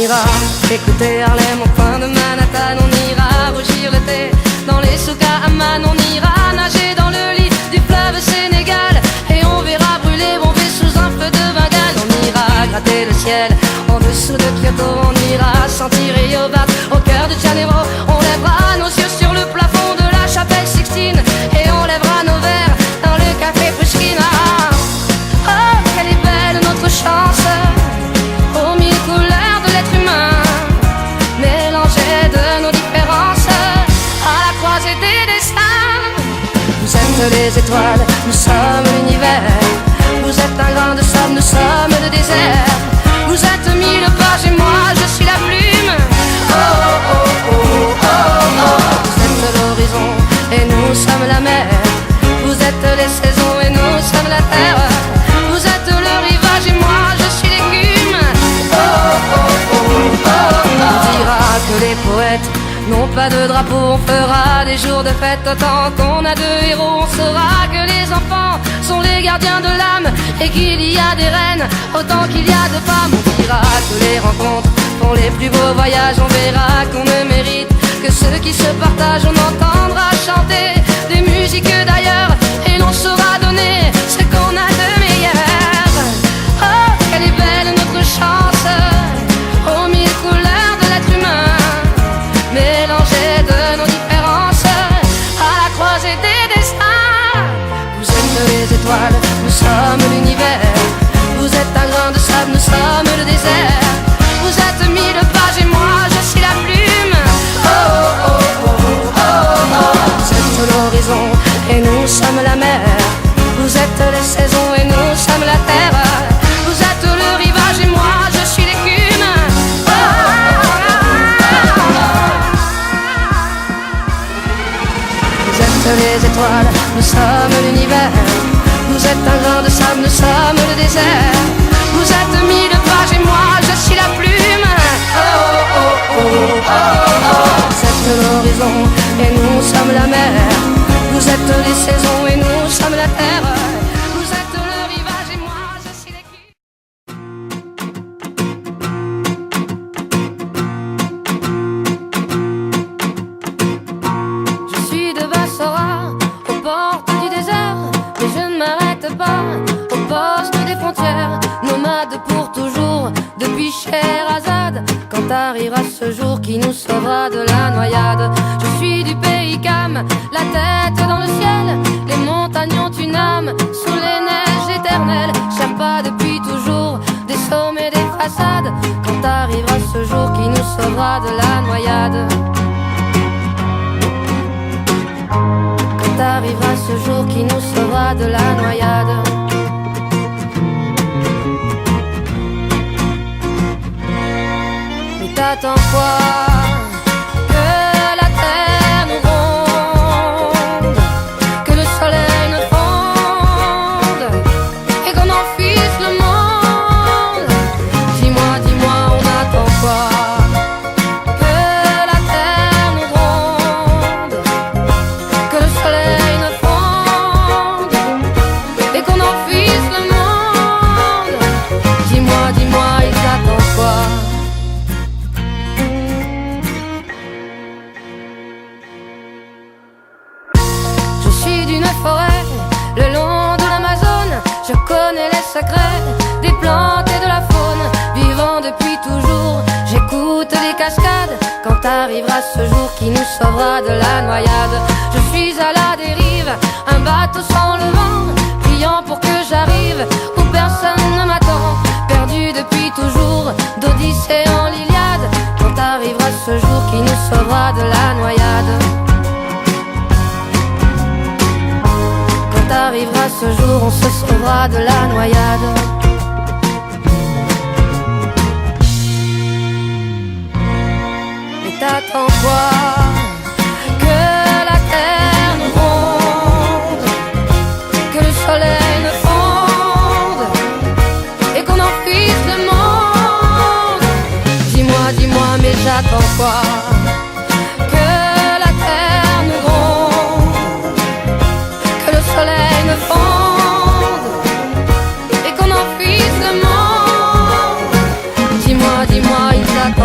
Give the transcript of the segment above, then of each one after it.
ira écouter Harlem au coin de Manhattan. On ira rougir l'été dans les souks à Amman. On ira nager dans le lit du fleuve Sénégal et on verra brûler bomber sous un feu de Bengale. On ira gratter le ciel en dessous de Kyoto. On ira sentir Rio Bat au cœur de Janeiro. On lèvera nos yeux sur le plafond de la chapelle Sixtine et on lèvera nos verres dans le café Pushkin. Oh, quelle est belle notre chance, aux mille couleurs de l'être humain, mélangées de nos différences, à la croisée des destins. Vous êtes les étoiles, nous sommes l'univers. Vous êtes un grain de sable, nous sommes le désert. Vous êtes mille pages et moi je suis la plume. Oh oh oh oh oh oh. Vous êtes l'horizon et nous sommes la mer. Vous êtes les saisons et nous sommes la terre. Vous êtes le rivage et moi je suis l'écume. Oh oh oh oh oh. On dira que les poètes n'ont pas de drapeau. On fera des jours de fête autant qu'on a de héros. On saura que les enfants sont les gardiens de l'âme et qu'il y a des reines autant qu'il y a de femmes. On dira que les rencontres font les plus beaux voyages. On verra qu'on ne mérite que ceux qui se partagent. On entendra chanter des musiques d'ailleurs et l'on saura donner ce qu'on a de meilleur. Oh, quelle est belle notre chance, aux mille couleurs de l'être humain, mélangées de nos différences, à la croisée des destins. Vous êtes les étoiles, nous sommes l'univers. Vous êtes un grain de sable, nous sommes le désert. Vous êtes mille pages et moi je suis la plume. Oh oh oh oh oh oh. Vous êtes l'horizon et nous sommes la mer. Vous êtes les saisons et nous sommes la terre. Vous êtes le rivage et moi je suis l'écume. Oh, oh, oh, oh. Vous êtes les étoiles, nous sommes l'univers. Vous êtes un grain de sable, nous sommes le désert. Vous êtes mille pages et moi je suis la plume. Oh oh oh oh oh oh. Vous êtes l'horizon et nous sommes la mer. Vous êtes les saisons et nous sommes la terre. Vous êtes le rivage et moi je suis l'écume. Je suis de Bassora, aux portes du désert, mais je ne m'arrête pas au poste des frontières. Nomade pour toujours, depuis Scheherazade, quand arrivera ce jour qui nous sauvera de la noyade. Je suis du pays Cam, la tête dans le ciel. Les montagnes ont une âme, sous les neiges éternelles. Sherpa depuis toujours, des sommets, des façades, quand arrivera ce jour qui nous sauvera de la noyade. Quand arrivera ce jour qui nous sauvera de la noyade. Mais t'attends quoi? Que la terre nous ronde, que le soleil nous fonde et qu'on enfuise le monde. Dis-moi, dis-moi, on attend quoi? Que la terre nous ronde, que le soleil nous fonde et qu'on enfuise le monde. Dis-moi, dis-moi, ils attendent quoi? Je suis d'une forêt, le long de l'Amazone. Je connais les secrets des plantes et de la faune. Vivant depuis toujours, j'écoute les cascades, quand arrivera ce jour qui nous sauvera de la noyade. Je suis à la dérive, un bateau sans le vent, priant pour que j'arrive où personne ne m'attend. Perdu depuis toujours, d'Odyssée en l'Iliade, quand arrivera ce jour qui nous sauvera de la noyade. Quand arrivera ce jour, on se sauvera de la noyade. Mais t'attends quoi? Que la terre nous ronde, que le soleil nous fonde et qu'on enfuise le monde. Dis-moi, dis-moi, mais j'attends quoi? Que la terre nous ronde, que le soleil nous fonde et qu'on enfuise le monde. Dis-moi, dis-moi, ils attendent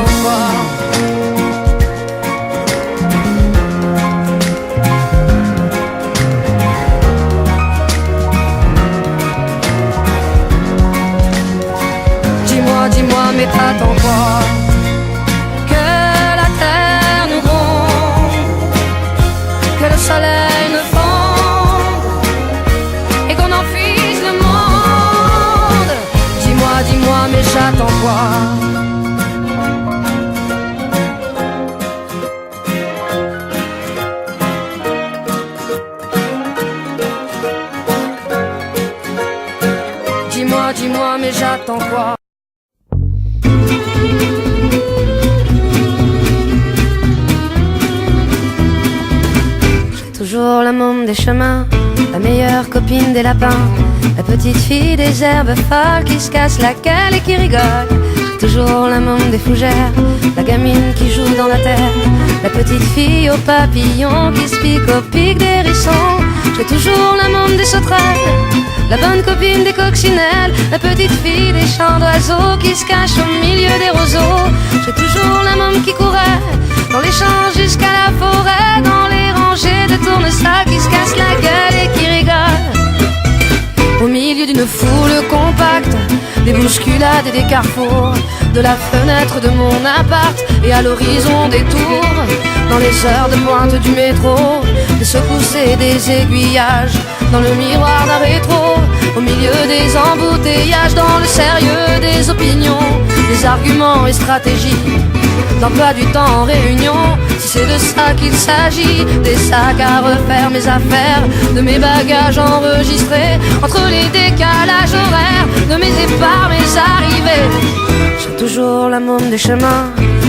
dis-moi, mais j'attends quoi? J'ai toujours la môme des chemins, la meilleure copine des lapins, la petite fille des herbes folles qui se casse la gueule et qui rigole. J'ai toujours la môme des fougères, la gamine qui joue dans la terre, la petite fille aux papillons qui se pique au pic des hérissons. J'ai toujours la môme des sauterelles, la bonne copine des coccinelles, la petite fille des chants d'oiseaux qui se cache au milieu des roseaux. J'ai toujours la môme qui courait dans les champs jusqu'à la forêt, dans les rangées de tournesacs qui se cassent la gueule et qui rigolent. Au milieu d'une foule compacte, des bousculades et des carrefours, de la fenêtre de mon appart et à l'horizon des tours, dans les heures de pointe du métro, des secousses et des aiguillages, dans le miroir d'un rétro, au milieu des embouteillages, dans le sérieux des opinions, des arguments et stratégies, d'emploi du temps en réunion. Si c'est de ça qu'il s'agit, des sacs à refaire, mes affaires, de mes bagages enregistrés, entre les décalages horaires, de mes départs, mes arrivées. J'ai toujours la môme des chemins,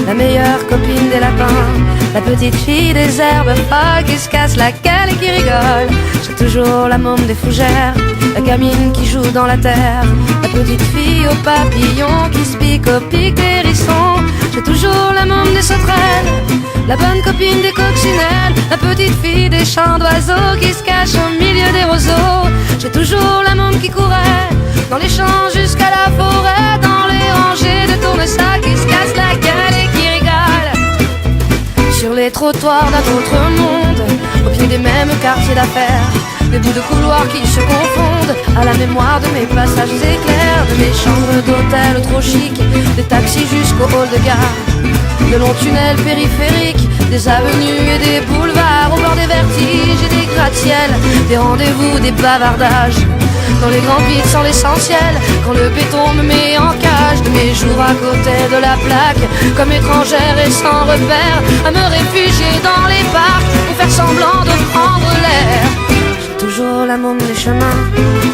la meilleure copine des lapins, la petite fille des herbes folles qui se casse la gueule et qui rigole. J'ai toujours la môme des fougères, la gamine qui joue dans la terre, la petite fille aux papillons qui se pique au pic des hérissons. J'ai toujours la môme des sauterelles, la bonne copine des coccinelles, la petite fille des chants d'oiseaux qui se cache au milieu des roseaux. J'ai toujours la môme qui courait dans les champs jusqu'à la forêt, dans les rangées de tournesacs qui se cassent la gueule et qui rigolent. Sur les trottoirs d'un autre monde, au pied des mêmes quartiers d'affaires, des bouts de couloirs qui se confondent à la mémoire de mes passages éclairs, de mes chambres d'hôtel trop chic, des taxis jusqu'au hall de gare, de longs tunnels périphériques, des avenues et des boulevards, au bord des vertiges et des gratte-ciels, des rendez-vous, des bavardages, dans les grands vides sans l'essentiel, quand le béton me met en cage, de mes jours à côté de la plaque, comme étrangère et sans repère, à me réfugier dans les parcs, pour faire semblant de prendre l'air. Toujours la môme des chemins,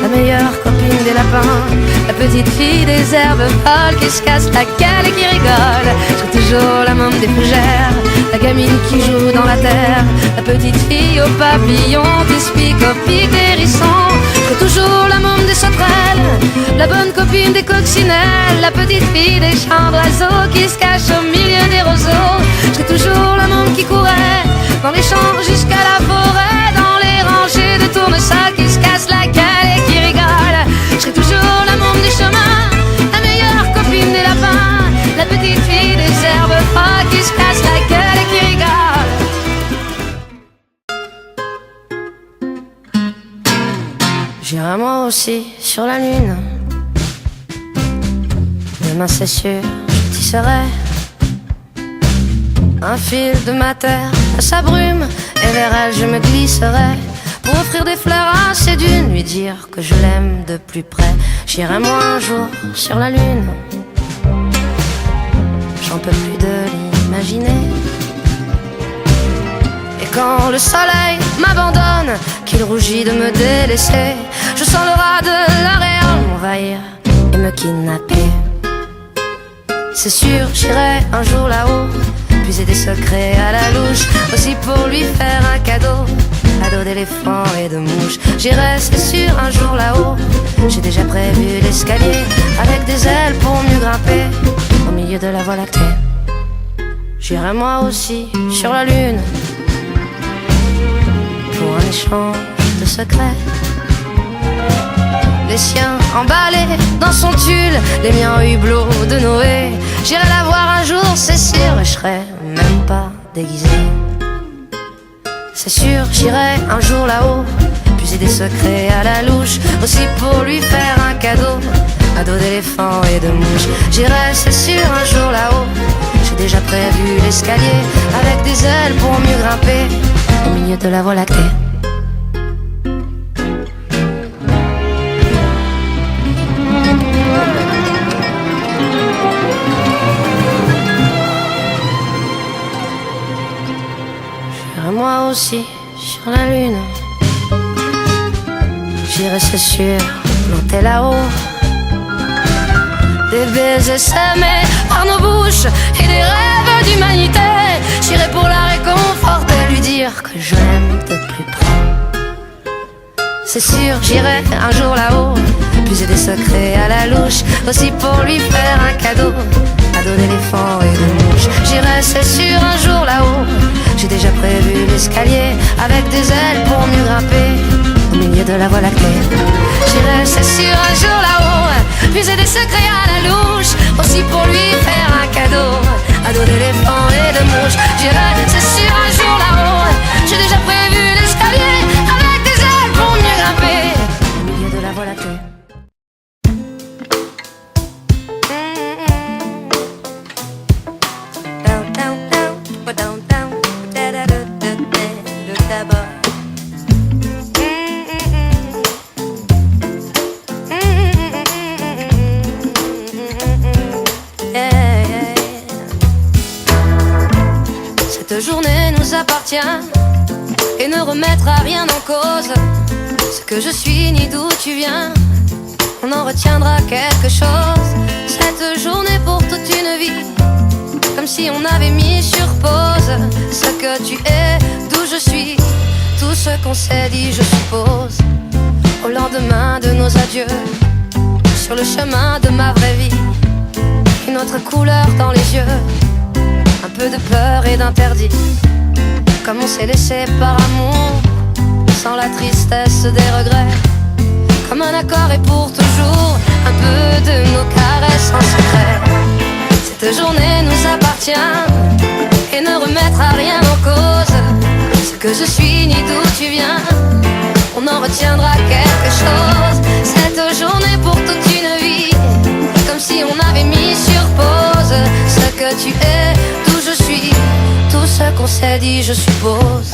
la meilleure copine des lapins, la petite fille des herbes folles qui se casse la gueule et qui rigole. J'ai toujours la môme des fougères, la gamine qui joue dans la terre, la petite fille aux papillons qui se pique au pic des hérissons. J'ai toujours la môme des sauterelles, la bonne copine des coccinelles, la petite fille des chants d'oiseaux qui se cache au milieu des roseaux. J'ai toujours la môme qui courait dans les champs jusqu'à la forêt, dans les rangées de tournesacs qui se cassent la gueule et qui rigolent. J'ai toujours la môme des chemins, la meilleure copine des lapins, la petite fille des herbes folles qui se casse la gueule et qui rigole. J'irai moi aussi sur la lune, demain c'est sûr, j'y serai. Un fil de ma terre à sa brume, et vers elle je me glisserai, pour offrir des fleurs à ses dunes, lui dire que je l'aime de plus près. J'irai moi un jour sur la lune, j'en peux plus de l'imaginer. Et quand le soleil m'abandonne, qu'il rougit de me délaisser, je sens le rat de l'auréole m'envahir et me kidnapper. C'est sûr, j'irai un jour là-haut, puiser des secrets à la louche, aussi pour lui faire un cadeau, ado d'éléphants et de mouches. J'irai, c'est sûr, un jour là-haut, j'ai déjà prévu l'escalier, avec des ailes pour mieux grimper, au milieu de la voie lactée. J'irai moi aussi sur la lune, pour un échange de secrets. Les siens emballés dans son tulle, les miens au hublot de Noé. J'irai la voir un jour, c'est sûr, et je serai même pas déguisé. C'est sûr, j'irai un jour là-haut, puiser des secrets à la louche, aussi pour lui faire un cadeau, ado d'éléphants et de mouches. J'irai, c'est sûr, un jour là-haut, j'ai déjà prévu l'escalier, avec des ailes pour mieux grimper, au milieu de la voie lactée. Moi aussi sur la lune, j'irai c'est sûr planter là-haut Des baisers semés par nos bouches et des rêves d'humanité. J'irai pour la réconforter, lui dire que je l'aime de plus près. C'est sûr, j'irai un jour là-haut, puiser des secrets à la louche, aussi pour lui faire un cadeau d'éléphants et de mouches. J'irai, c'est sûr, un jour là-haut. J'ai déjà prévu l'escalier avec des ailes pour mieux grimper au milieu de la voie lactée. J'irai, c'est sûr, un jour là-haut, puiser des secrets à la louche, aussi pour lui faire un cadeau d'éléphants et de mouches. J'irai, c'est sûr, un jour là-haut. J'ai déjà prévu l'escalier avec des ailes pour mieux grimper au milieu de la voie lactée. Cette journée nous appartient et ne remettra rien en cause. Ce que je suis ni d'où tu viens, on en retiendra quelque chose. Cette journée pour toute une vie, comme si on avait mis sur pause ce que tu es, d'où je suis, tout ce qu'on s'est dit, je suppose. Au lendemain de nos adieux, sur le chemin de ma vraie vie, une autre couleur dans les yeux, un peu de peur et d'interdit, comme on s'est laissé par amour, sans la tristesse des regrets, comme un accord et pour toujours, un peu de nos caresses en secret. Cette journée nous appartient et ne remettra rien en cause. Ce que je suis ni d'où tu viens, on en retiendra quelque chose. Cette journée pour toute une vie, comme si on avait mis sur pause ce que tu es, d'où je suis, tout ce qu'on s'est dit, je suppose.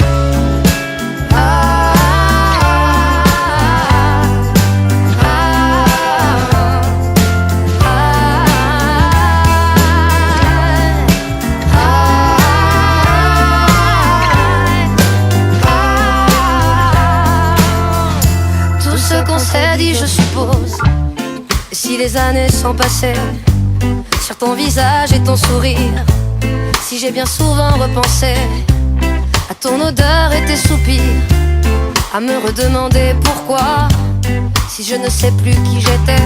Tout ce qu'on s'est dit, je suppose. Et si les années sont passées sur ton visage et ton sourire, si j'ai bien souvent repensé à ton odeur et tes soupirs, à me redemander pourquoi, si je ne sais plus qui j'étais,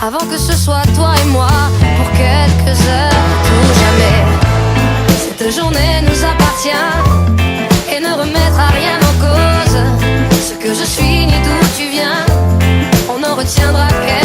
avant que ce soit toi et moi, pour quelques heures, tout jamais. Cette journée nous appartient et ne remettra rien en cause. Ce que je suis ni d'où tu viens, on en retiendra quelque